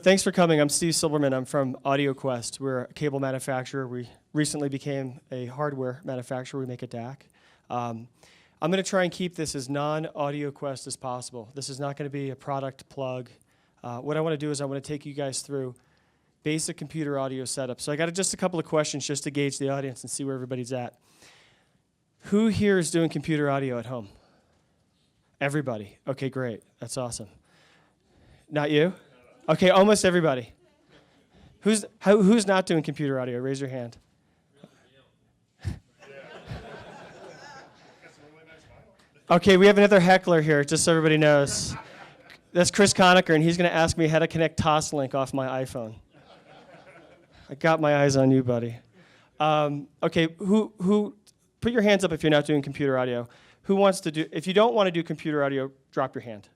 thanks for coming. I'm Steve Silberman. I'm from AudioQuest. We're a cable manufacturer. We recently became a hardware manufacturer. We make a DAC. I'm going to try and keep this as non-AudioQuest as possible. This is not going to be a product plug. What I want to do is I want to take you guys through basic computer audio setup. So I got just a couple of questions just to gauge the audience and see where everybody's at. Who here is doing computer audio at home? Everybody. Okay, great. That's awesome. Not you? Okay, almost everybody. Who's not doing computer audio? Raise your hand. Okay, we have another heckler here, just so everybody knows. That's Chris Conacher, and he's going to ask me how to connect Toslink off my iPhone. I got my eyes on you, buddy. Okay, who? Put your hands up if you're not doing computer audio. Who wants to do? If you don't want to do computer audio, drop your hand.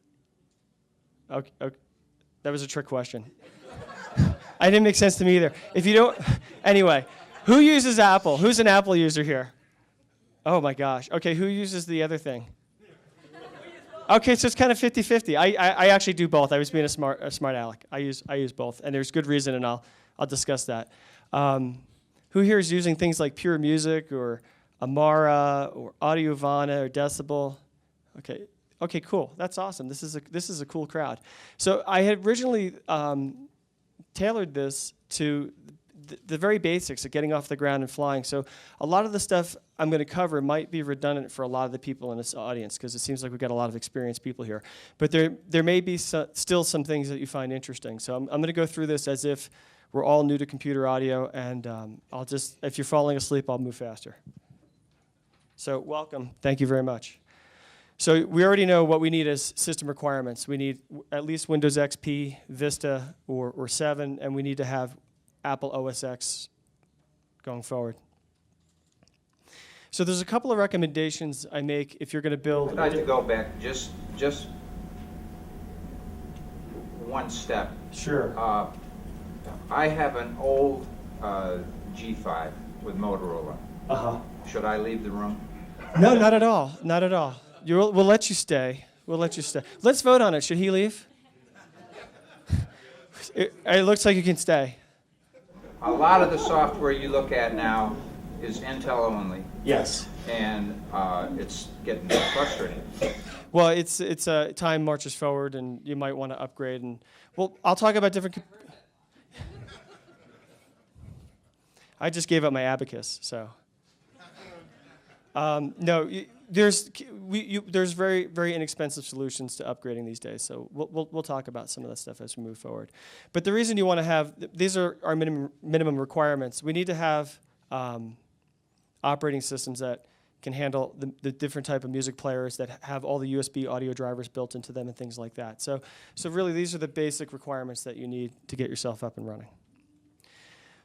Okay, that was a trick question. I didn't make sense to me either. If you don't, anyway, who uses Apple? Who's an Apple user here? Oh my gosh. Okay, who uses the other thing? Okay, so it's kind of 50-50. I actually do both. I was being a smart aleck. I use both, and there's good reason, and I'll discuss that. Who here is using things like Pure Music or Amara or Audiovana or Decibel? Okay, cool. That's awesome. This is a cool crowd. So I had originally tailored this to the very basics of getting off the ground and flying. So a lot of the stuff I'm going to cover might be redundant for a lot of the people in this audience because it seems like we've got a lot of experienced people here. But there may be still some things that you find interesting. So I'm going to go through this as if we're all new to computer audio, and if you're falling asleep, I'll move faster. So welcome. Thank you very much. So we already know what we need as system requirements. We need at least Windows XP, Vista, or 7, and we need to have Apple OS X going forward. So there's a couple of recommendations I make if you're going to build. I'd like to go back just one step. Sure. I have an old G5 with Motorola. Uh-huh. Should I leave the room? No, not at all. Not at all. We'll let you stay. We'll let you stay. Let's vote on it. Should he leave? It looks like you can stay. A lot of the software you look at now is Intel only. Yes. And it's getting frustrating. Well, it's time marches forward, and you might want to upgrade. And well, I'll talk about different. I just gave up my abacus, so. No, there's very, very inexpensive solutions to upgrading these days. So we'll talk about some of that stuff as we move forward. But the reason you want to have these are our minimum requirements. We need to have operating systems that can handle the different type of music players that have all the USB audio drivers built into them and things like that. So really, these are the basic requirements that you need to get yourself up and running.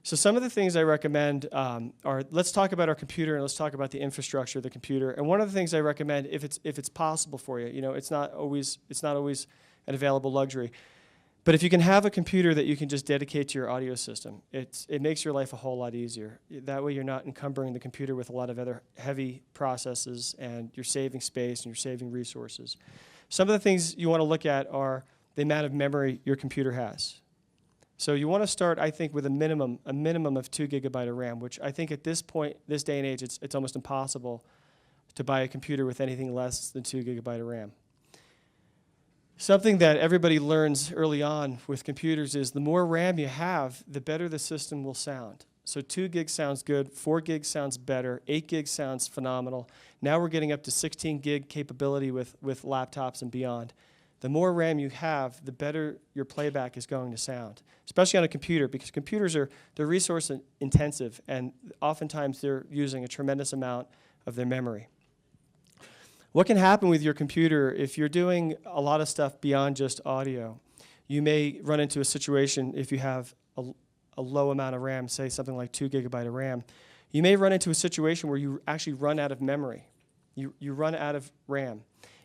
So some of the things I recommend are, let's talk about our computer and let's talk about the infrastructure of the computer. And one of the things I recommend, if it's possible for you, it's not always an available luxury, but if you can have a computer that you can just dedicate to your audio system, it makes your life a whole lot easier. That way you're not encumbering the computer with a lot of other heavy processes, and you're saving space and you're saving resources. Some of the things you want to look at are the amount of memory your computer has. So you want to start, I think, with a minimum of 2 GB of RAM, which I think at this point, this day and age, it's almost impossible to buy a computer with anything less than 2 GB of RAM. Something that everybody learns early on with computers is the more RAM you have, the better the system will sound. So 2 gig sounds good, 4 gig sounds better, 8 gig sounds phenomenal. Now we're getting up to 16 gig capability with laptops and beyond. The more RAM you have, the better your playback is going to sound, especially on a computer, because computers they're resource intensive, and oftentimes they're using a tremendous amount of their memory. What can happen with your computer if you're doing a lot of stuff beyond just audio? You may run into a situation if you have a low amount of RAM, say something like 2 GB of RAM. You may run into a situation where you actually run out of memory. You run out of RAM.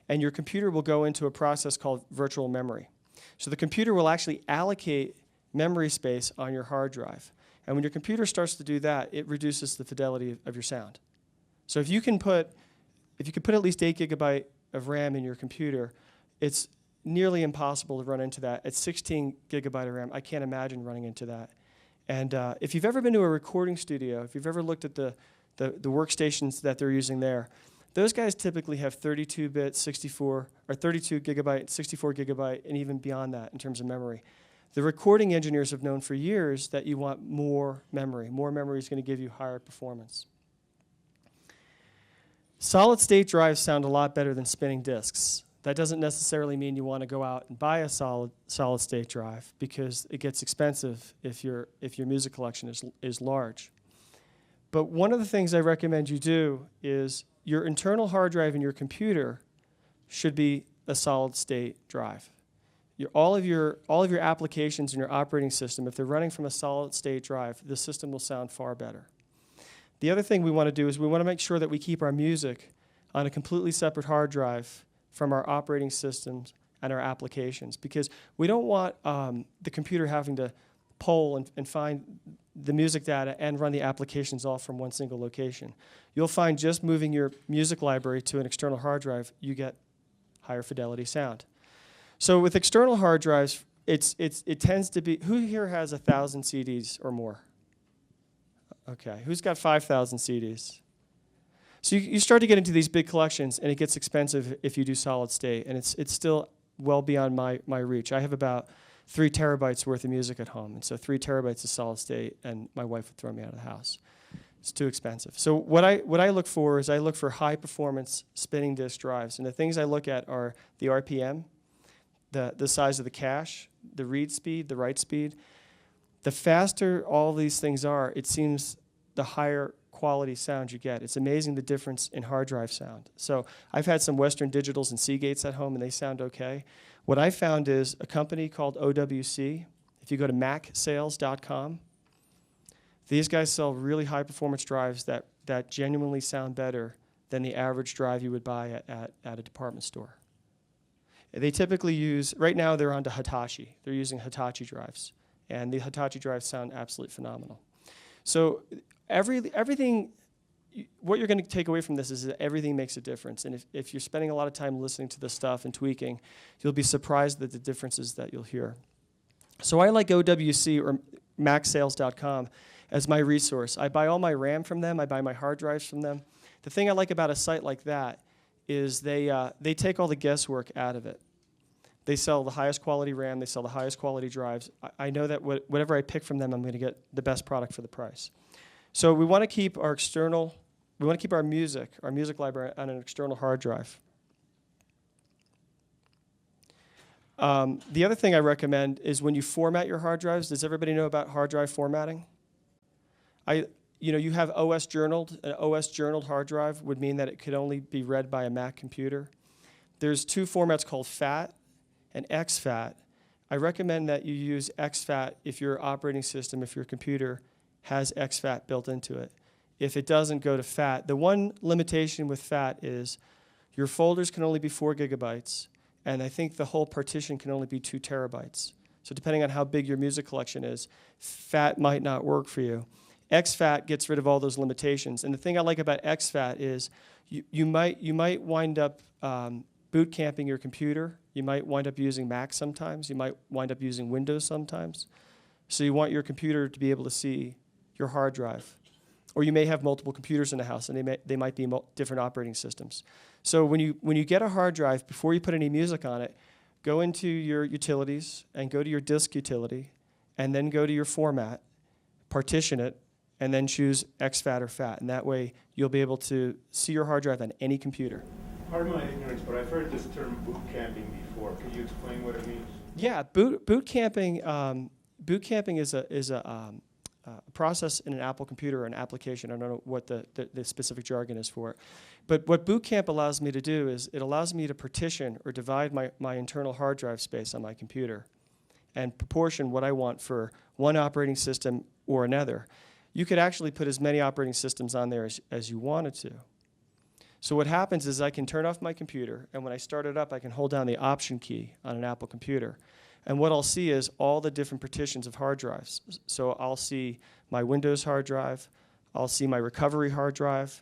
And your computer will go into a process called virtual memory. So the computer will actually allocate memory space on your hard drive. And when your computer starts to do that, it reduces the fidelity of your sound. So if you can put at least 8 GB of RAM in your computer, nearly impossible to run into that. At 16 gigabyte of RAM, I can't imagine running into that. And if you've ever been to a recording studio, if you've ever looked at the workstations that they're using there, those guys typically have 32-bit, 64, or 32 gigabyte, 64 gigabyte, and even beyond that in terms of memory. The recording engineers have known for years that you want more memory. More memory is going to give you higher performance. Solid-state drives sound a lot better than spinning disks. That doesn't necessarily mean you want to go out and buy a solid-state drive, because it gets expensive if your music collection is large. But one of the things I recommend you do is your internal hard drive in your computer should be a solid-state drive. All of your applications in your operating system, if they're running from a solid-state drive, the system will sound far better. The other thing we want to do is we want to make sure that we keep our music on a completely separate hard drive from our operating systems and our applications, because we don't want the computer having to poll and find the music data and run the applications all from one single location. You'll find just moving your music library to an external hard drive, you get higher fidelity sound. So with external hard drives, it tends to be, who here has 1,000 CDs or more? Okay, who's got 5,000 CDs? So you start to get into these big collections, and it gets expensive if you do solid state, and it's still well beyond my reach. I have about 3 terabytes worth of music at home, and so 3 terabytes is solid state, and my wife would throw me out of the house. It's too expensive. So what I look for is I look for high performance spinning disk drives, and the things I look at are the RPM, the size of the cache, the read speed, the write speed. The faster all these things are, it seems the higher quality sound you get. It's amazing the difference in hard drive sound. So I've had some Western Digitals and Seagates at home, and they sound okay. What I found is a company called OWC. If you go to macsales.com, these guys sell really high performance drives that genuinely sound better than the average drive you would buy at a department store. They typically use, right now they're onto Hitachi. They're using Hitachi drives, and the Hitachi drives sound absolutely phenomenal. So everything, what you're going to take away from this is that everything makes a difference. And if you're spending a lot of time listening to this stuff and tweaking, you'll be surprised at the differences that you'll hear. So I like OWC or macsales.com as my resource. I buy all my RAM from them. I buy my hard drives from them. The thing I like about a site like that is they take all the guesswork out of it. They sell the highest quality RAM. They sell the highest quality drives. I know that whatever I pick from them, I'm going to get the best product for the price. So we want to keep our music library on an external hard drive. The other thing I recommend is when you format your hard drives. Does everybody know about hard drive formatting? You have OS journaled. An OS journaled hard drive would mean that it could only be read by a Mac computer. There's 2 formats called FAT and XFAT. I recommend that you use XFAT if your operating system, if your computer has XFAT built into it. If it doesn't, go to FAT. The one limitation with FAT is your folders can only be 4 gigabytes, and I think the whole partition can only be 2 terabytes. So depending on how big your music collection is, FAT might not work for you. XFAT gets rid of all those limitations. And the thing I like about XFAT is you might wind up boot camping your computer. You might wind up using Mac sometimes. You might wind up using Windows sometimes. So you want your computer to be able to see your hard drive. Or you may have multiple computers in the house, and they might be different operating systems. So when you get a hard drive, before you put any music on it, go into your utilities and go to your disk utility, and then go to your format, partition it, and then choose XFAT or FAT. And that way, you'll be able to see your hard drive on any computer. Pardon my ignorance, but I've heard this term boot camping before. Can you explain what it means? Yeah, boot camping. Boot camping is a process in an Apple computer or an application. I don't know what the specific jargon is for it. But what Boot Camp allows me to do is it allows me to partition or divide my internal hard drive space on my computer and proportion what I want for one operating system or another. You could actually put as many operating systems on there as you wanted to. So what happens is I can turn off my computer, and when I start it up, I can hold down the Option key on an Apple computer. And what I'll see is all the different partitions of hard drives. So I'll see my Windows hard drive, I'll see my recovery hard drive,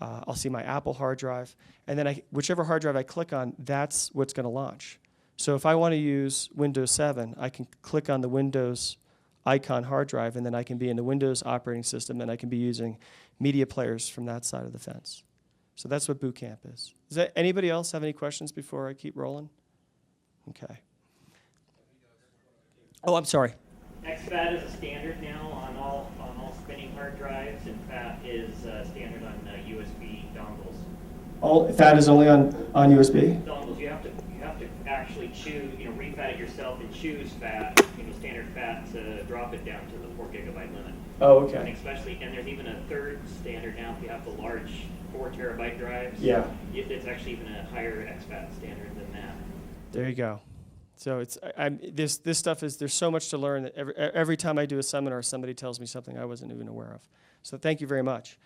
I'll see my Apple hard drive, and then whichever hard drive I click on, that's what's going to launch. So if I want to use Windows 7, I can click on the Windows icon hard drive, and then I can be in the Windows operating system, and I can be using media players from that side of the fence. So that's what Boot Camp is. Does that, anybody else have any questions before I keep rolling? Okay. Oh, I'm sorry. XFAT is a standard now on all spinning hard drives, and FAT is standard on USB dongles. All FAT is only on USB? Dongles, you have to actually choose, refat it yourself and choose FAT, standard FAT to drop it down to the 4 gigabyte limit. Oh, And okay. and there's even a third standard now if you have the large 4 terabyte drives. Yeah. It's actually even a higher XFAT standard than that. There you go. So it's this stuff is, there's so much to learn that every time I do a seminar, somebody tells me something I wasn't even aware of. So thank you very much.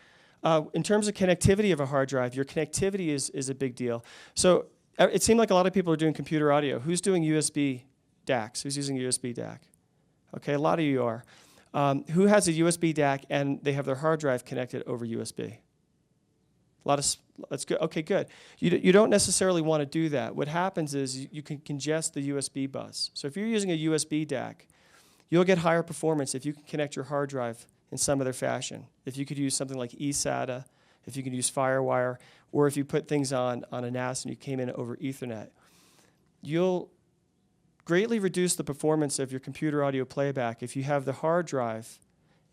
In terms of connectivity of a hard drive, your connectivity is a big deal. So it seemed like a lot of people are doing computer audio. Who's doing USB DACs? Who's using USB DAC? Okay, a lot of you are. Who has a USB DAC and they have their hard drive connected over USB? A lot of, that's good. Okay, good. You don't necessarily want to do that. What happens is you can congest the USB bus. So if you're using a USB DAC, you'll get higher performance if you can connect your hard drive in some other fashion. If you could use something like eSATA, if you could use FireWire, or if you put things on a NAS and you came in over Ethernet, you'll greatly reduce the performance of your computer audio playback if you have the hard drive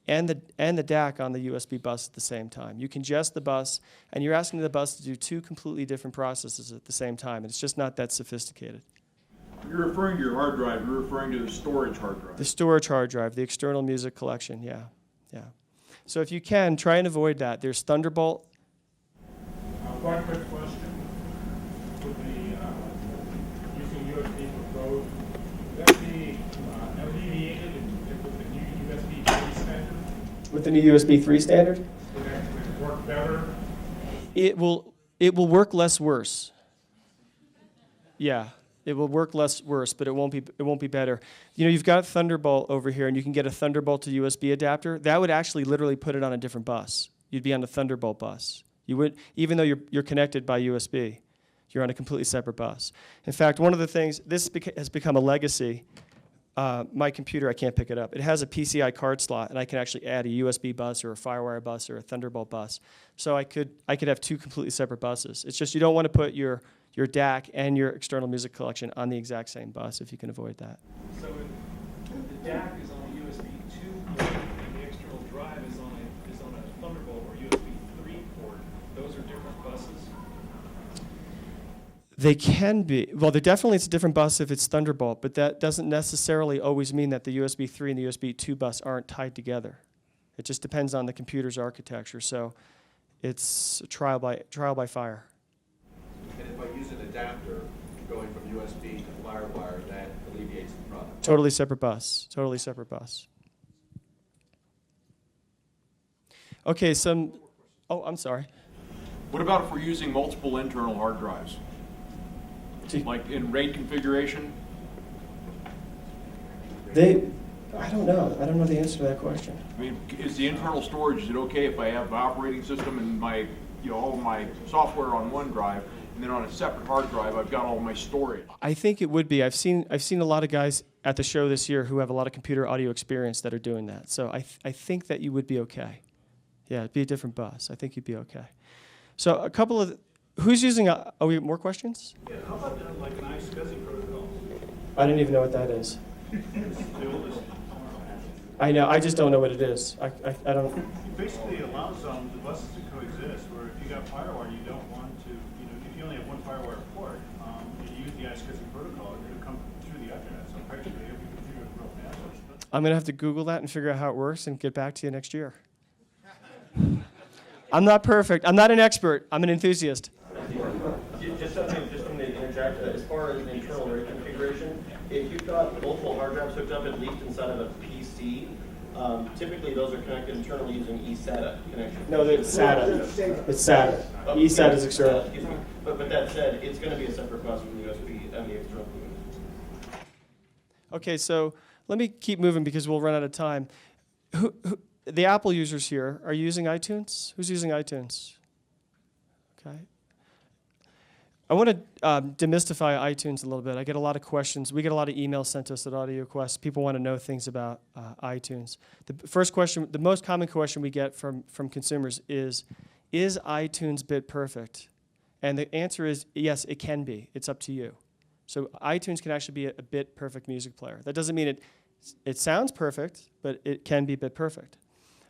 and the DAC on the USB bus at the same time. You congest the bus, and you're asking the bus to do 2 completely different processes at the same time, and it's just not that sophisticated. You're referring to your hard drive, you're referring to the storage hard drive. The storage hard drive, the external music collection, yeah. So if you can, try and avoid that. There's Thunderbolt. One quick question. With the using USB for both, would that be alleviated with the new USB 3 standard? With the new USB 3 standard? Would that work better? It will work less worse. Yeah, it will work less worse, but it won't be better. You've got Thunderbolt over here, and you can get a Thunderbolt to USB adapter. That would actually literally put it on a different bus. You'd be on the Thunderbolt bus. You would, even though you're connected by USB, you're on a completely separate bus. In fact, one of the things, this has become a legacy. My computer, I can't pick it up. It has a PCI card slot, and I can actually add a USB bus or a FireWire bus or a Thunderbolt bus. So I could have 2 completely separate buses. It's just you don't want to put your DAC and your external music collection on the exact same bus if you can avoid that. So the DAC is on a USB 2 port, and the external drive is on a Thunderbolt or USB 3 port. Those are different buses. They can be. Well, it's a different bus if it's Thunderbolt, but that doesn't necessarily always mean that the USB 3 and the USB 2 bus aren't tied together. It just depends on the computer's architecture. So it's a trial by fire. And if I use an adapter going from USB to FireWire, that alleviates the problem. Totally separate bus. Totally separate bus. Okay, I'm sorry. What about if we're using multiple internal hard drives? Like in RAID configuration? I don't know. I don't know the answer to that question. I mean, is the internal storage, is it okay if I have the operating system and all of my software on one drive, and then on a separate hard drive, I've got all my storage? I think it would be. I've seen a lot of guys at the show this year who have a lot of computer audio experience that are doing that. So I think that you would be okay. Yeah, it'd be a different bus. I think you'd be okay. So a couple of, who's using, we have more questions? Yeah, how about like an iSCSI protocol? I didn't even know what that is. It's the oldest. I know, I just don't know what it is. I don't. It basically allows the buses to coexist, where if you got FireWire, you don't want to, if you only have one FireWire port, and you use the iSCSI protocol, it could come through the Ethernet. So practically every computer is real fast. I'm going to have to Google that and figure out how it works and get back to you next year. I'm not perfect. I'm not an expert. I'm an enthusiast. Just to interject, as far as internal RAID configuration, if you've got multiple hard drives hooked up, at least inside of a PC, typically those are connected internally using eSATA connection. No, it's SATA. It's SATA. eSATA is external. Excuse me. But that said, it's going to be a separate bus from the USB and the external. Okay, so let me keep moving because we'll run out of time. The Apple users here are using iTunes? Who's using iTunes? Okay. I want to demystify iTunes a little bit. I get a lot of questions. We get a lot of emails sent to us at AudioQuest. People want to know things about iTunes. The first question, the most common question we get from consumers is iTunes bit perfect? And the answer is yes, it can be. It's up to you. So iTunes can actually be a bit perfect music player. That doesn't mean it sounds perfect, but it can be bit perfect.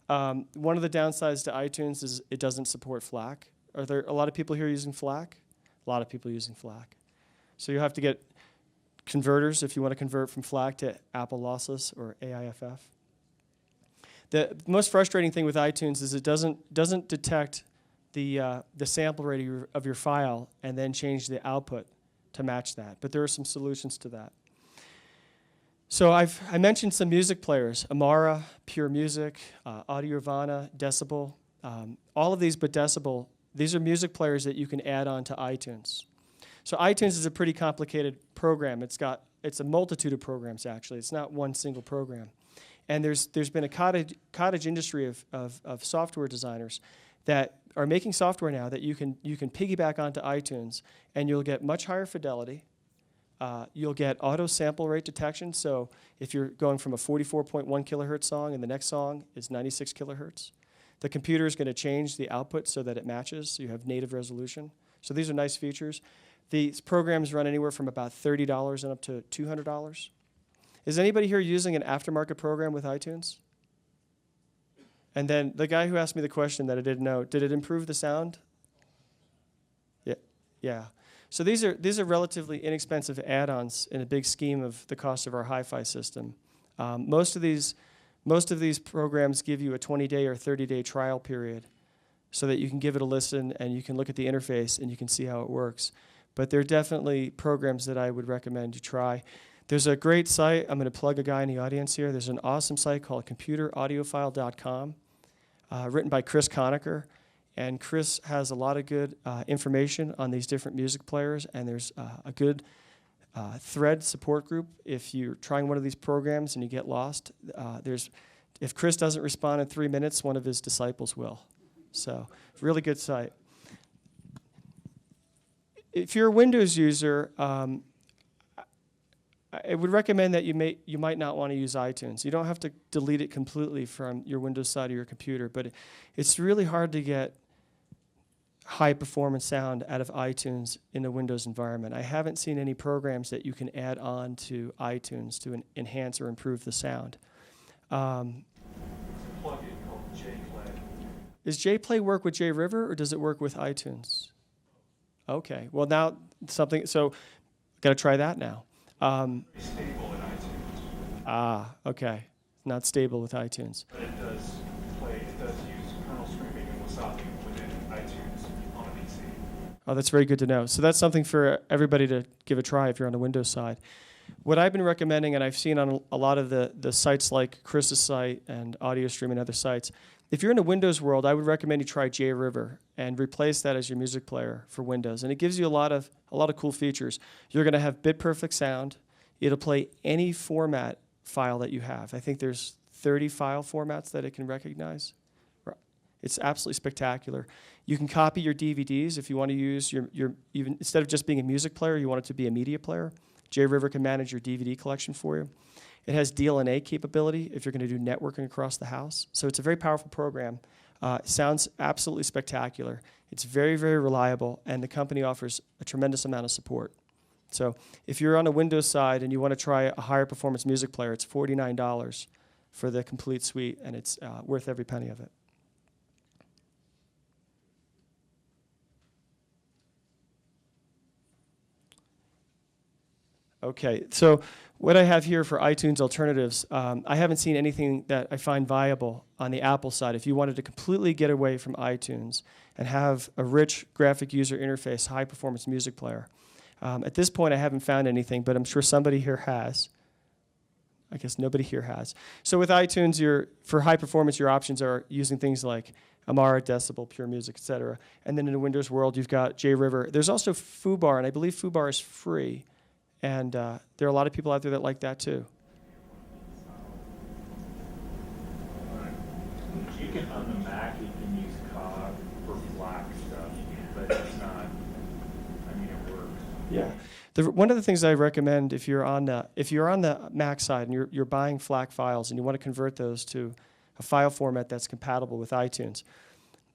One of the downsides to iTunes is it doesn't support FLAC. Are there a lot of people here using FLAC? A lot of people using FLAC. So you have to get converters if you want to convert from FLAC to Apple lossless or AIFF. The most frustrating thing with iTunes is it doesn't detect the sample rate of your file and then change the output to match that. But there are some solutions to that. So I mentioned some music players: Amara, Pure Music, Audiovana, Decibel. All of these, but Decibel. These are music players that you can add on to iTunes. So iTunes is a pretty complicated program. It's a multitude of programs, actually. It's not one single program. And there's been a cottage industry of software designers that are making software now that you can piggyback onto iTunes, and you'll get much higher fidelity. You'll get auto sample rate detection. So if you're going from a 44.1 kilohertz song and the next song is 96 kilohertz, the computer is going to change the output so that it matches, so you have native resolution. So these are nice features. These programs run anywhere from about $30 and up to $200. Is anybody here using an aftermarket program with iTunes? And then the guy who asked me the question that I didn't know, did it improve the sound? Yeah. So these are relatively inexpensive add-ons in a big scheme of the cost of our hi-fi system. Most of these programs give you a 20-day or 30-day trial period so that you can give it a listen and you can look at the interface and you can see how it works. But they're definitely programs that I would recommend you try. There's a great site. I'm going to plug a guy in the audience here. There's an awesome site called computeraudiophile.com, written by Chris Conacher. And Chris has a lot of good information on these different music players, and there's a good thread support group. If you're trying one of these programs and you get lost, if Chris doesn't respond in 3 minutes, one of his disciples will. So, really good site. If you're a Windows user, I would recommend that you might not want to use iTunes. You don't have to delete it completely from your Windows side of your computer, but it's really hard to get high performance sound out of iTunes in a Windows environment. I haven't seen any programs that you can add on to iTunes to enhance or improve the sound. Plug-in called JPlay. Does JPlay work with JRiver or does it work with iTunes? Okay, well now something, so got to try that now. Stable in iTunes. Okay, not stable with iTunes. But it does use kernel streaming and Wasabi within iTunes on a PC. Oh, that's very good to know. So that's something for everybody to give a try if you're on the Windows side. What I've been recommending, and I've seen on a lot of the sites like Chris's site and AudioStream and other sites, if you're in a Windows world, I would recommend you try JRiver and replace that as your music player for Windows. And it gives you a lot of cool features. You're going to have bit perfect sound. It'll play any format file that you have. I think there's 30 file formats that it can recognize. It's absolutely spectacular. You can copy your DVDs if you want to use even instead of just being a music player, you want it to be a media player. JRiver can manage your DVD collection for you. It has DLNA capability if you're going to do networking across the house. So it's a very powerful program. It sounds absolutely spectacular. It's very, very reliable, and the company offers a tremendous amount of support. So if you're on a Windows side and you want to try a higher performance music player, it's $49 for the complete suite, and it's worth every penny of it. Okay, so what I have here for iTunes alternatives, I haven't seen anything that I find viable on the Apple side. If you wanted to completely get away from iTunes and have a rich graphic user interface, high-performance music player, at this point I haven't found anything, but I'm sure somebody here has. I guess nobody here has. So with iTunes, for high performance, your options are using things like Amara, Decibel, Pure Music, etc. And then in the Windows world, you've got JRiver. There's also FooBar, and I believe FooBar is free. And there are a lot of people out there that like that too. You can, on the Mac, you can use COG for FLAC stuff, but it's not, I mean, it works. Yeah. One of the things I recommend if you're on the Mac side and you're buying FLAC files and you want to convert those to a file format that's compatible with iTunes,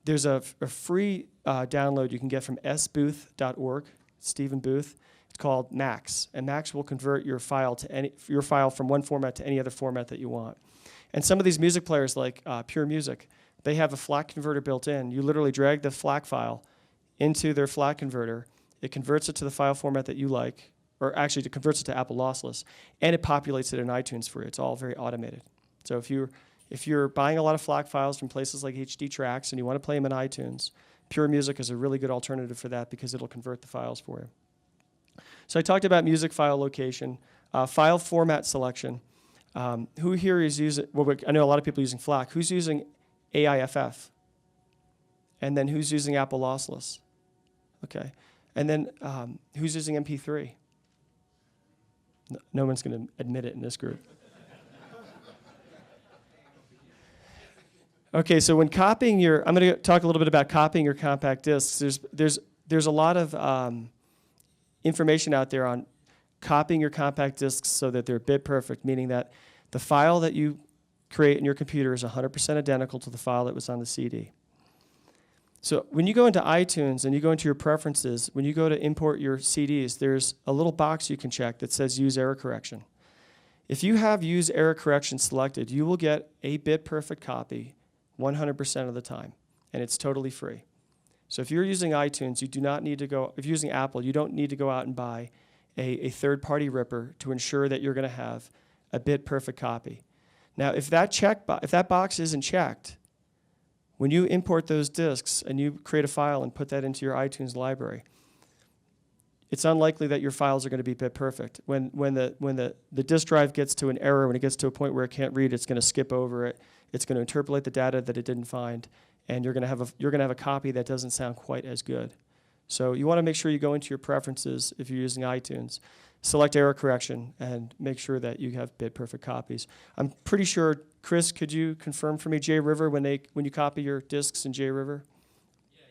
there's a free download you can get from sbooth.org, Stephen Booth. It's called Max, and Max will convert your file from one format to any other format that you want. And some of these music players, like Pure Music, they have a FLAC converter built in. You literally drag the FLAC file into their FLAC converter. It converts it to the file format that you like, or actually it converts it to Apple Lossless, and it populates it in iTunes for you. It's all very automated. So if you're buying a lot of FLAC files from places like HD Tracks and you want to play them in iTunes, Pure Music is a really good alternative for that because it'll convert the files for you. So I talked about music file location, file format selection. Who here is using, well, I know a lot of people using FLAC. Who's using AIFF? And then who's using Apple Lossless? Okay. And then who's using MP3? No one's going to admit it in this group. Okay, so when copying I'm going to talk a little bit about copying your compact discs. There's a lot of information out there on copying your compact discs so that they're bit perfect, meaning that the file that you create in your computer is 100% identical to the file that was on the CD. So when you go into iTunes and you go into your preferences, when you go to import your CDs, there's a little box you can check that says use error correction. If you have use error correction selected, you will get a bit perfect copy 100% of the time, and it's totally free. So if you're using iTunes, you do not need to go, if you're using Apple, you don't need to go out and buy a third-party ripper to ensure that you're going to have a bit perfect copy. Now, if that box isn't checked, when you import those disks and you create a file and put that into your iTunes library, it's unlikely that your files are going to be bit perfect. When the disk drive gets to an error, when it gets to a point where it can't read, it's going to skip over it. It's going to interpolate the data that it didn't find, and you're going to have a copy that doesn't sound quite as good. So you want to make sure you go into your preferences if you're using iTunes, select error correction, and make sure that you have bit perfect copies. I'm pretty sure, Chris, could you confirm for me JRiver when you copy your disks in JRiver? Yeah.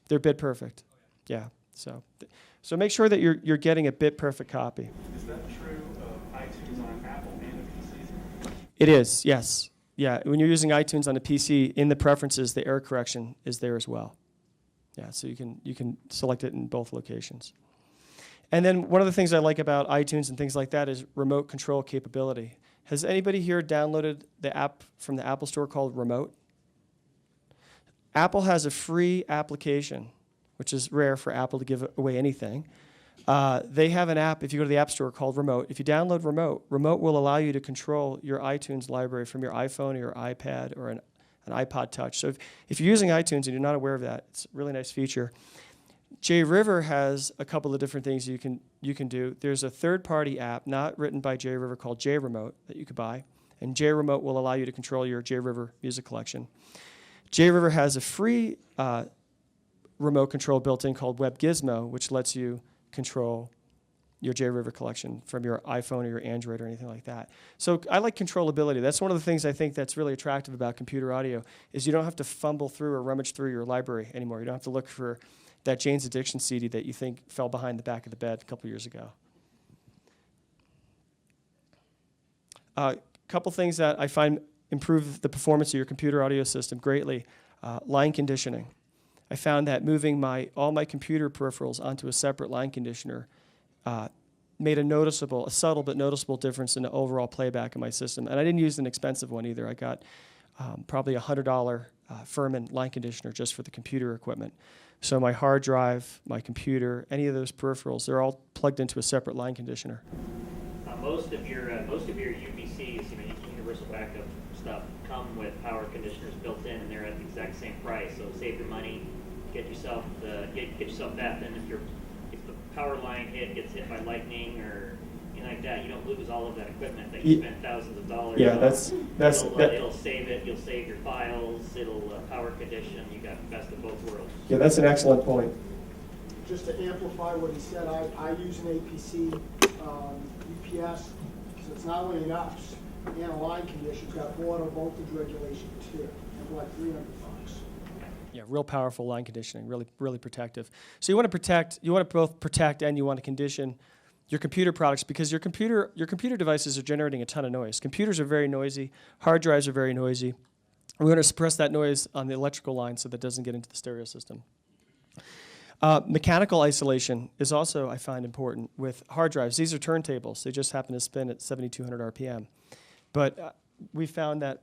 They're bit perfect. Oh, yeah. So make sure that you're getting a bit perfect copy. Is that true of iTunes on Apple and the PCs? It is, yes. Yeah, when you're using iTunes on a PC, in the preferences, the error correction is there as well. Yeah, so you can select it in both locations. And then one of the things I like about iTunes and things like that is remote control capability. Has anybody here downloaded the app from the Apple Store called Remote? Apple has a free application, which is rare for Apple to give away anything. They have an app, if you go to the App Store, called Remote. If you download Remote, Remote will allow you to control your iTunes library from your iPhone or your iPad or an iPod Touch. So if you're using iTunes and you're not aware of that, it's a really nice feature. JRiver has a couple of different things you can do. There's a third-party app not written by JRiver called JRemote that you could buy, and JRemote will allow you to control your JRiver music collection. JRiver has a free remote control built in called WebGizmo, which lets you control your JRiver collection from your iPhone or your Android or anything like that. So I like controllability. That's one of the things I think that's really attractive about computer audio is you don't have to fumble through or rummage through your library anymore. You don't have to look for that Jane's Addiction CD that you think fell behind the back of the bed a couple years ago. A couple things that I find improve the performance of your computer audio system greatly. Line conditioning. I found that moving all my computer peripherals onto a separate line conditioner made a subtle but noticeable difference in the overall playback of my system. And I didn't use an expensive one either. I got probably a $100 Furman line conditioner just for the computer equipment. So my hard drive, my computer, any of those peripherals, they're all plugged into a separate line conditioner. Most of your UBCs, universal backup stuff, come with power conditioners built in, and they're at the exact same price. So save your money, get yourself that. Then if the power line gets hit by lightning or anything like that, you don't lose all of that equipment that you spent thousands of dollars. Yeah, on. It'll save it. You'll save your files. It'll power condition. You got the best of both worlds. Yeah, that's an excellent point. Just to amplify what he said, I use an APC UPS, so it's not only an ups and a line condition, it's got auto voltage regulation too, and for like $300. Yeah, real powerful line conditioning, really protective. So you want to both protect and you want to condition your computer products, because your computer devices are generating a ton of noise. Computers are very noisy, hard drives are very noisy. We want to suppress that noise on the electrical line so that it doesn't get into the stereo system. Mechanical isolation is also, I find, important with hard drives. These are turntables. They just happen to spin at 7,200 RPM. But we found that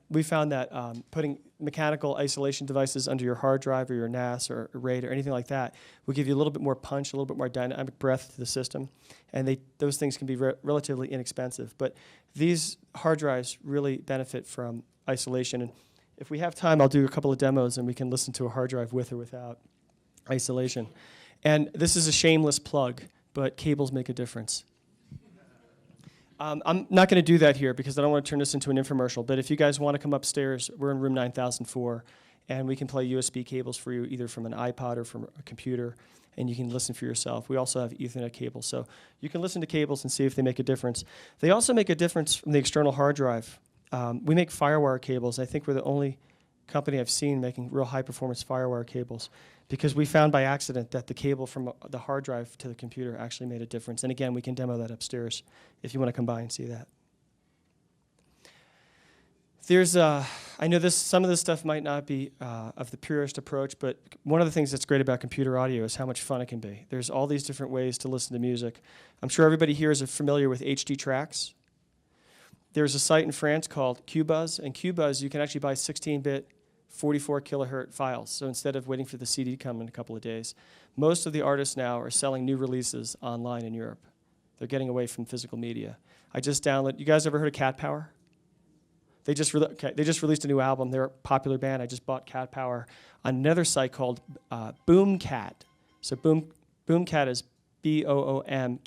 putting mechanical isolation devices under your hard drive or your NAS or RAID or anything like that will give you a little bit more punch, a little bit more dynamic breath to the system. And those things can be relatively inexpensive. But these hard drives really benefit from isolation. And if we have time, I'll do a couple of demos and we can listen to a hard drive with or without isolation. And this is a shameless plug, but cables make a difference. I'm not going to do that here because I don't want to turn this into an infomercial, but if you guys want to come upstairs, we're in room 9004, and we can play USB cables for you either from an iPod or from a computer, and you can listen for yourself. We also have Ethernet cables, so you can listen to cables and see if they make a difference. They also make a difference from the external hard drive. We make FireWire cables. I think we're the only company I've seen making real high-performance FireWire cables, because we found by accident that the cable from the hard drive to the computer actually made a difference. And again, we can demo that upstairs if you want to come by and see that. There's, I know some of this stuff might not be of the purest approach, but one of the things that's great about computer audio is how much fun it can be. There's all these different ways to listen to music. I'm sure everybody here is familiar with HD Tracks. There's a site in France called Qbuzz, and Qbuzz, you can actually buy 16-bit 44 kilohertz files. So instead of waiting for the CD to come in a couple of days, most of the artists now are selling new releases online in Europe. They're getting away from physical media. I just downloaded, you guys ever heard of Cat Power? They just released a new album. They're a popular band. I just bought Cat Power on another site called Boomcat. So Boomcat is Boomkat.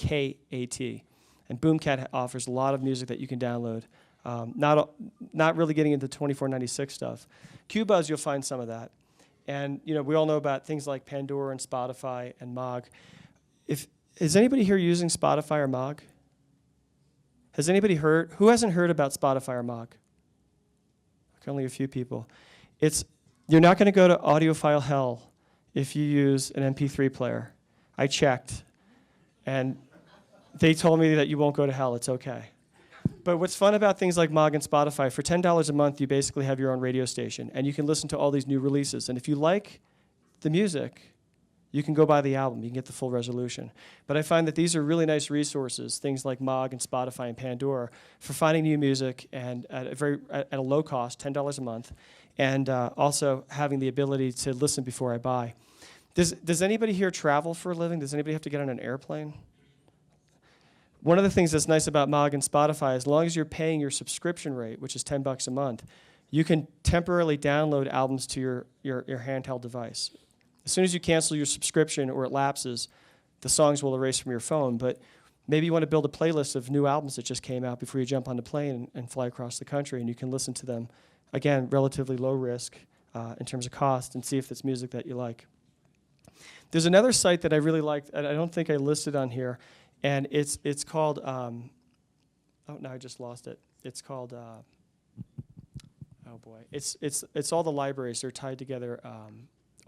And Boomcat offers a lot of music that you can download. Not really getting into 2496 stuff. Qbuzz, you'll find some of that. And we all know about things like Pandora and Spotify and Mog. Is anybody here using Spotify or Mog? Has anybody heard? Who hasn't heard about Spotify or Mog? Only a few people. You're not going to go to audiophile hell if you use an MP3 player. I checked, and they told me that you won't go to hell. It's okay. But what's fun about things like Mog and Spotify, for $10 a month, you basically have your own radio station, and you can listen to all these new releases. And if you like the music, you can go buy the album. You can get the full resolution. But I find that these are really nice resources, things like Mog and Spotify and Pandora, for finding new music and at a low cost, $10 a month, and also having the ability to listen before I buy. Does anybody here travel for a living? Does anybody have to get on an airplane? One of the things that's nice about Mog and Spotify, as long as you're paying your subscription rate, which is $10 a month, you can temporarily download albums to your handheld device. As soon as you cancel your subscription or it lapses, the songs will erase from your phone. But maybe you want to build a playlist of new albums that just came out before you jump on the plane and fly across the country, and you can listen to them, again, relatively low risk in terms of cost, and see if it's music that you like. There's another site that I really liked, and I don't think I listed on here, and it's called, oh, no, I just lost it. It's called, oh boy, it's all the libraries. They're tied together.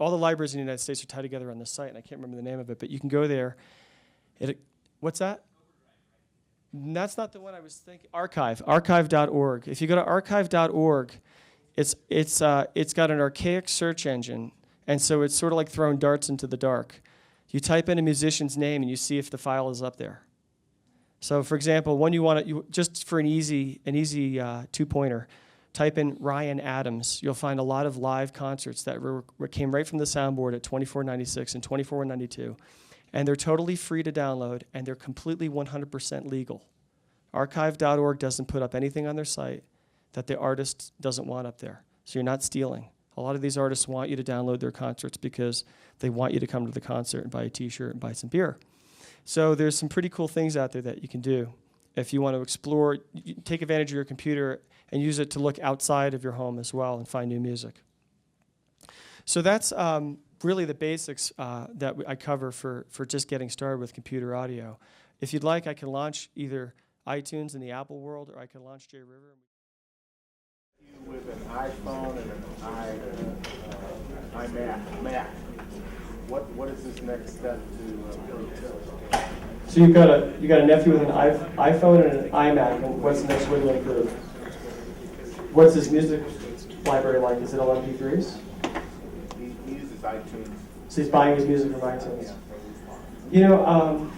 All the libraries in the United States are tied together on this site, and I can't remember the name of it, but you can go there. What's that? That's not the one I was thinking. Archive.org. If you go to archive.org, it's got an archaic search engine, and so it's sort of like throwing darts into the dark. You type in a musician's name, and you see if the file is up there. So, for example, when just for an easy two-pointer, type in Ryan Adams. You'll find a lot of live concerts that came right from the soundboard at 2496 and 2492. And they're totally free to download, and they're completely 100% legal. Archive.org doesn't put up anything on their site that the artist doesn't want up there. So you're not stealing. A lot of these artists want you to download their concerts because they want you to come to the concert and buy a T-shirt and buy some beer. So there's some pretty cool things out there that you can do if you want to explore, take advantage of your computer and use it to look outside of your home as well and find new music. So that's really the basics that I cover for just getting started with computer audio. If you'd like, I can launch either iTunes in the Apple world, or I can launch JRiver. With an iPhone and an iMac, what is this next step to So you got a nephew with an iPhone and an iMac, and what's the next way to improve? What's his music library like? Is it all MP3s? He uses iTunes. So he's buying his music from iTunes. You know,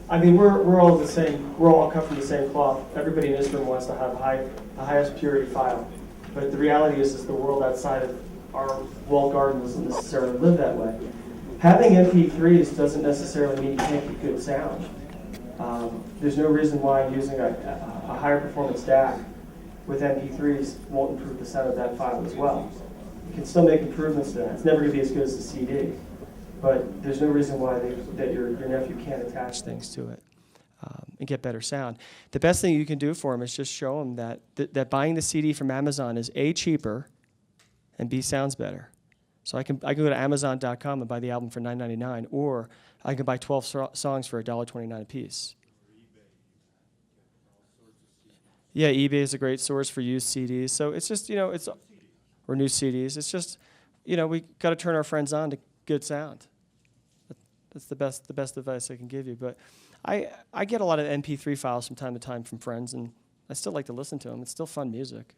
I mean, we're all the same. We're all cut from the same cloth. Everybody in this room wants to have the highest purity file, but the reality is the world outside of our walled garden doesn't necessarily live that way. Having MP3s doesn't necessarily mean you can't get good sound. There's no reason why using a higher performance DAC with MP3s won't improve the sound of that file as well. You can still make improvements to that. It's never going to be as good as the CD, but there's no reason why that your nephew can't attach things to it and get better sound. The best thing you can do for him is just show him that buying the CD from Amazon is A, cheaper, and B, sounds better. So I can go to Amazon.com and buy the album for $9.99, or I can buy 12 songs for $1.29 a piece. Yeah, eBay is a great source for used CDs. So it's just, or new CDs. It's just, we got to turn our friends on to good sound. That's the best advice I can give you. But I get a lot of MP3 files from time to time from friends, and I still like to listen to them. It's still fun music,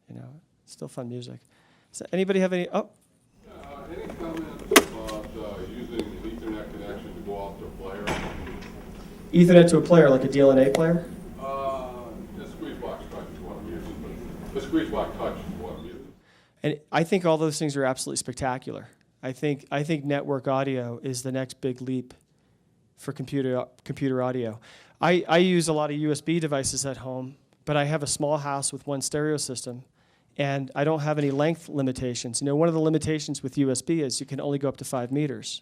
It's still fun music. So anybody have any? Oh. Any comments about using Ethernet connection to go off to a player? Ethernet to a player, like a DLNA player? The Squeezebox Touch is what I'm using. But the Squeezebox Touch is what I'm using. And I think all those things are absolutely spectacular. I think network audio is the next big leap for computer audio. I use a lot of USB devices at home, but I have a small house with one stereo system, and I don't have any length limitations. One of the limitations with USB is you can only go up to 5 meters.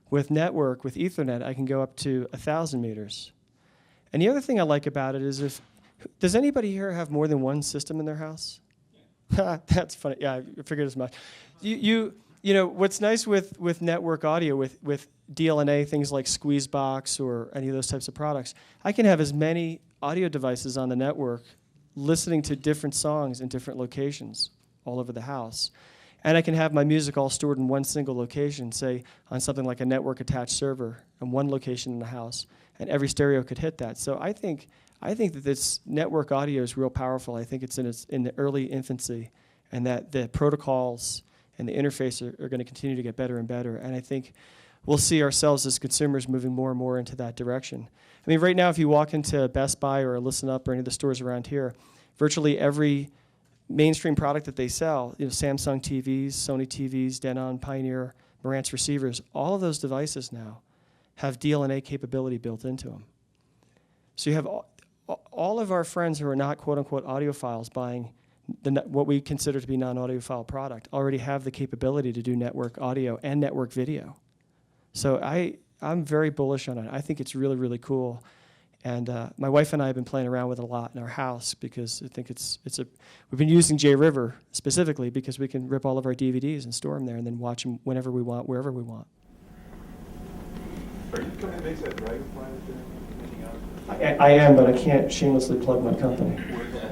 With network, with Ethernet, I can go up to 1,000 meters. And the other thing I like about it is does anybody here have more than one system in their house? Yeah. That's funny. Yeah, I figured as much. What's nice with network audio, with DLNA, things like Squeezebox or any of those types of products, I can have as many audio devices on the network listening to different songs in different locations all over the house. And I can have my music all stored in one single location, say on something like a network-attached server in one location in the house, and every stereo could hit that. So I think that this network audio is real powerful. I think it's in the early infancy, and that the protocols and the interface are going to continue to get better and better. And I think we'll see ourselves as consumers moving more and more into that direction. I mean, right now, if you walk into Best Buy or Listen Up or any of the stores around here, virtually every mainstream product that they sell, Samsung TVs, Sony TVs, Denon, Pioneer, Marantz receivers, all of those devices now have DLNA capability built into them. So you have all of our friends who are not quote-unquote audiophiles buying what we consider to be non-audiophile product already have the capability to do network audio and network video. So I'm very bullish on it. I think it's really, really cool. And my wife and I have been playing around with it a lot in our house because I think we've been using J-River specifically because we can rip all of our DVDs and store them there and then watch them whenever we want, wherever we want. Are you the company that makes that Dragonfly that you're making out? I am, but I can't shamelessly plug my company.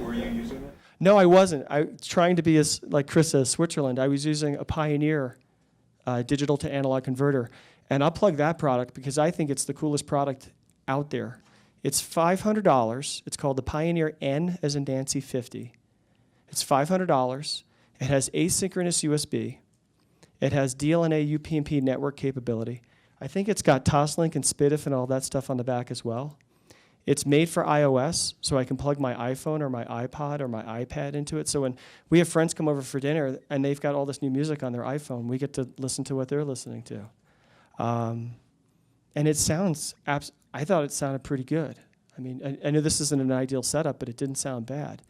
Were you using that? No, I wasn't. Trying to be like Chris says, Switzerland. I was using a Pioneer digital to analog converter. And I'll plug that product because I think it's the coolest product out there. It's $500. It's called the Pioneer N as in Nancy 50. It's $500. It has asynchronous USB. It has DLNA UPnP network capability. I think it's got Toslink and SPDIF and all that stuff on the back as well. It's made for iOS, so I can plug my iPhone or my iPod or my iPad into it. So when we have friends come over for dinner and they've got all this new music on their iPhone, we get to listen to what they're listening to. And it sounds, I thought it sounded pretty good. I mean, I know this isn't an ideal setup, but it didn't sound bad.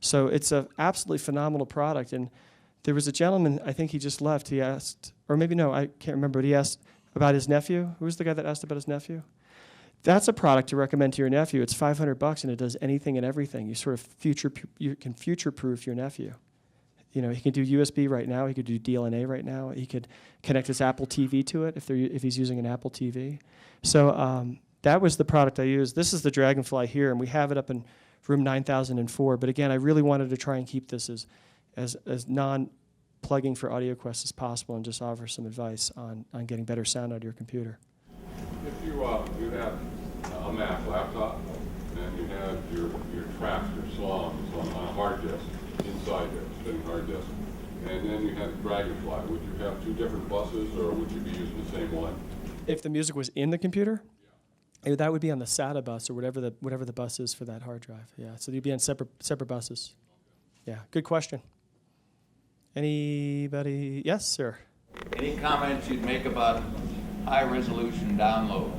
So it's an absolutely phenomenal product. And there was a gentleman, I think he just left, he asked, or maybe no, I can't remember, but he asked about his nephew. Who was the guy that asked about his nephew? That's a product to recommend to your nephew. It's $500 and it does anything and everything. You can future-proof your nephew. He can do USB right now. He could do DLNA right now. He could connect his Apple TV to it if he's using an Apple TV. So that was the product I used. This is the Dragonfly here, and we have it up in room 9004. But again, I really wanted to try and keep this as non-plugging for AudioQuest as possible and just offer some advice on getting better sound out of your computer. If you have a Mac laptop, and you have your tracks, your songs on a hard disk, inside there, spinning hard disk, and then you have Dragonfly, would you have two different buses, or would you be using the same one? If the music was in the computer, that would be on the SATA bus or whatever the bus is for that hard drive. Yeah, so you'd be on separate buses. Yeah, good question. Anybody? Yes, sir. Any comments you'd make about high-resolution download?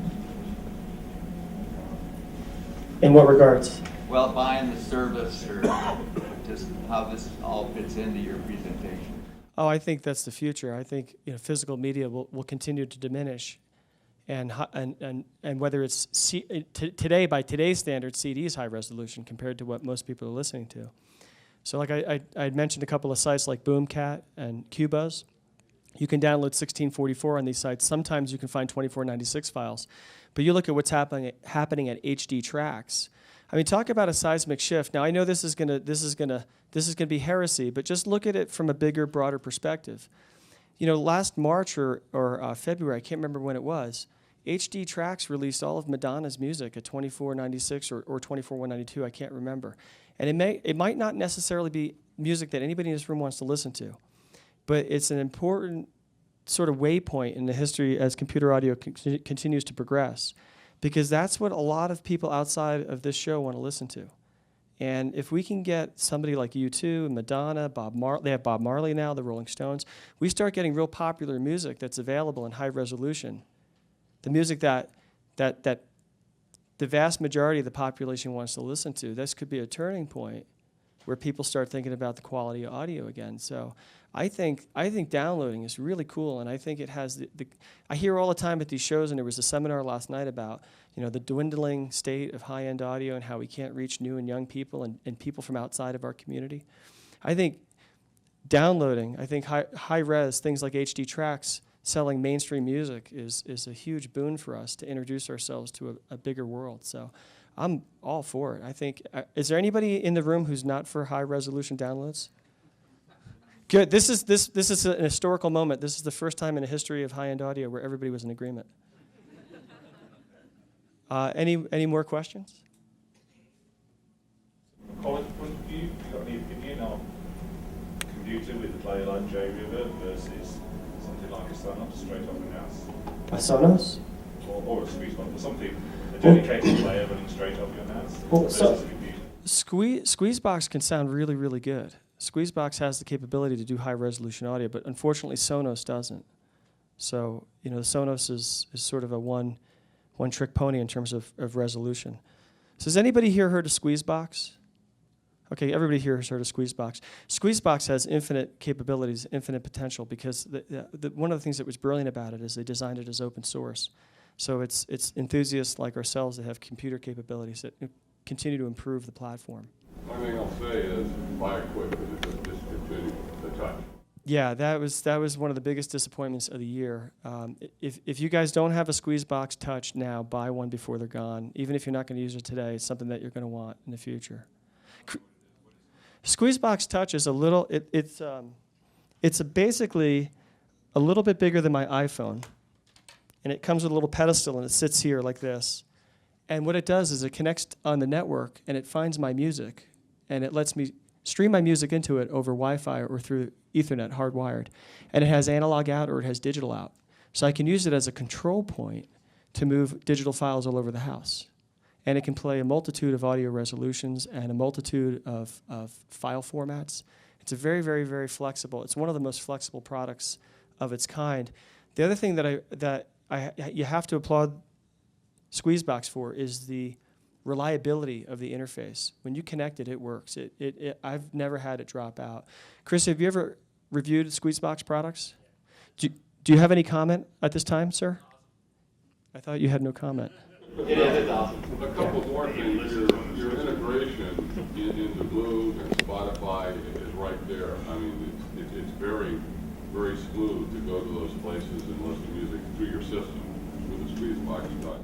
In what regards? Well, buying the service, or just how this all fits into your presentation. Oh, I think that's the future. I think physical media will continue to diminish, and whether it's today, by today's standards, CD is high resolution compared to what most people are listening to. So like I had mentioned a couple of sites like Boomcat and Qbuzz. You can download 1644 on these sites. Sometimes you can find 2496 files. But you look at what's happening at HD Tracks. I mean, talk about a seismic shift. Now I know this is gonna be heresy, but just look at it from a bigger, broader perspective. Last March or February, I can't remember when it was, HD Tracks released all of Madonna's music at 2496 or 24192, I can't remember. And it might not necessarily be music that anybody in this room wants to listen to, but it's an important sort of waypoint in the history as computer audio continues to progress, because that's what a lot of people outside of this show want to listen to. And if we can get somebody like U2, Madonna, they have Bob Marley now, the Rolling Stones, we start getting real popular music that's available in high resolution. The music that the vast majority of the population wants to listen to. This could be a turning point where people start thinking about the quality of audio again. So I think downloading is really cool, and I think it has I hear all the time at these shows, and there was a seminar last night about the dwindling state of high-end audio and how we can't reach new and young people and people from outside of our community. I think downloading, high-res, things like HD Tracks, selling mainstream music is a huge boon for us to introduce ourselves to a bigger world. So I'm all for it. I think, is there anybody in the room who's not for high-resolution downloads? Good. This is an historical moment. This is the first time in the history of high-end audio where everybody was in agreement. Any more questions? Colin, if you know computer with a player like JRiver versus something like a Sonos straight off the NAS? A Sonos? Or a Squeezebox, or something, a dedicated player running straight off your NAS versus a computer. Squeezebox can sound really, really good. Squeezebox has the capability to do high-resolution audio, but unfortunately Sonos doesn't. So, the Sonos is sort of a one-trick pony in terms of resolution. So has anybody here heard of Squeezebox? Okay, everybody here has heard of Squeezebox. Squeezebox has infinite capabilities, infinite potential, because one of the things that was brilliant about it is they designed it as open source. So it's enthusiasts like ourselves that have computer capabilities that continue to improve the platform. One thing I'll say is buy it quick because it's just discontinued the touch. Yeah, that was one of the biggest disappointments of the year. If you guys don't have a Squeezebox Touch now, buy one before they're gone. Even if you're not going to use it today, it's something that you're going to want in the future. Squeezebox Touch is it's basically a little bit bigger than my iPhone, and it comes with a little pedestal, and it sits here like this. And what it does is it connects on the network, and it finds my music, and it lets me stream my music into it over Wi-Fi or through Ethernet, hardwired. And it has analog out or it has digital out. So I can use it as a control point to move digital files all over the house. And it can play a multitude of audio resolutions and a multitude of file formats. It's a very, very, very flexible. It's one of the most flexible products of its kind. The other thing that you have to applaud Squeezebox for is the reliability of the interface. When you connect it, it works. I've never had it drop out. Chris, have you ever reviewed Squeezebox products? Do you have any comment at this time, sir? I thought you had no comment. A couple more things. Your integration into Blue and Spotify is right there. I mean, it's very, very smooth to go to those places and listen to music through your system with a Squeezebox Touch.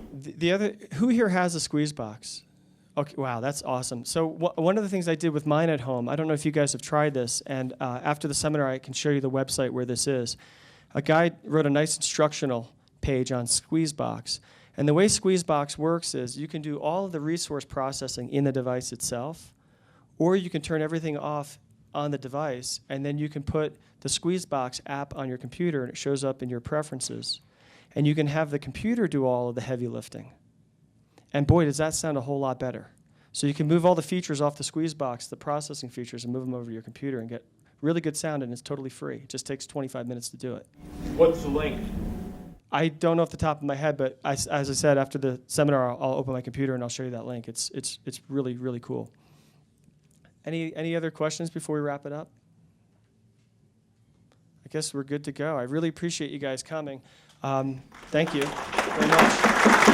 Who here has a Squeezebox? Okay, wow, that's awesome. So one of the things I did with mine at home, I don't know if you guys have tried this, and after the seminar I can show you the website where this is. A guy wrote a nice instructional page on Squeezebox. And the way Squeezebox works is you can do all of the resource processing in the device itself, or you can turn everything off on the device, and then you can put the Squeezebox app on your computer, and it shows up in your preferences. And you can have the computer do all of the heavy lifting. And boy, does that sound a whole lot better. So you can move all the features off the Squeezebox, the processing features, and move them over to your computer and get really good sound, and it's totally free. It just takes 25 minutes to do it. What's the link? I don't know off the top of my head, but as I said, after the seminar, I'll open my computer and I'll show you that link. It's really, really cool. Any other questions before we wrap it up? I guess we're good to go. I really appreciate you guys coming. Thank you very much.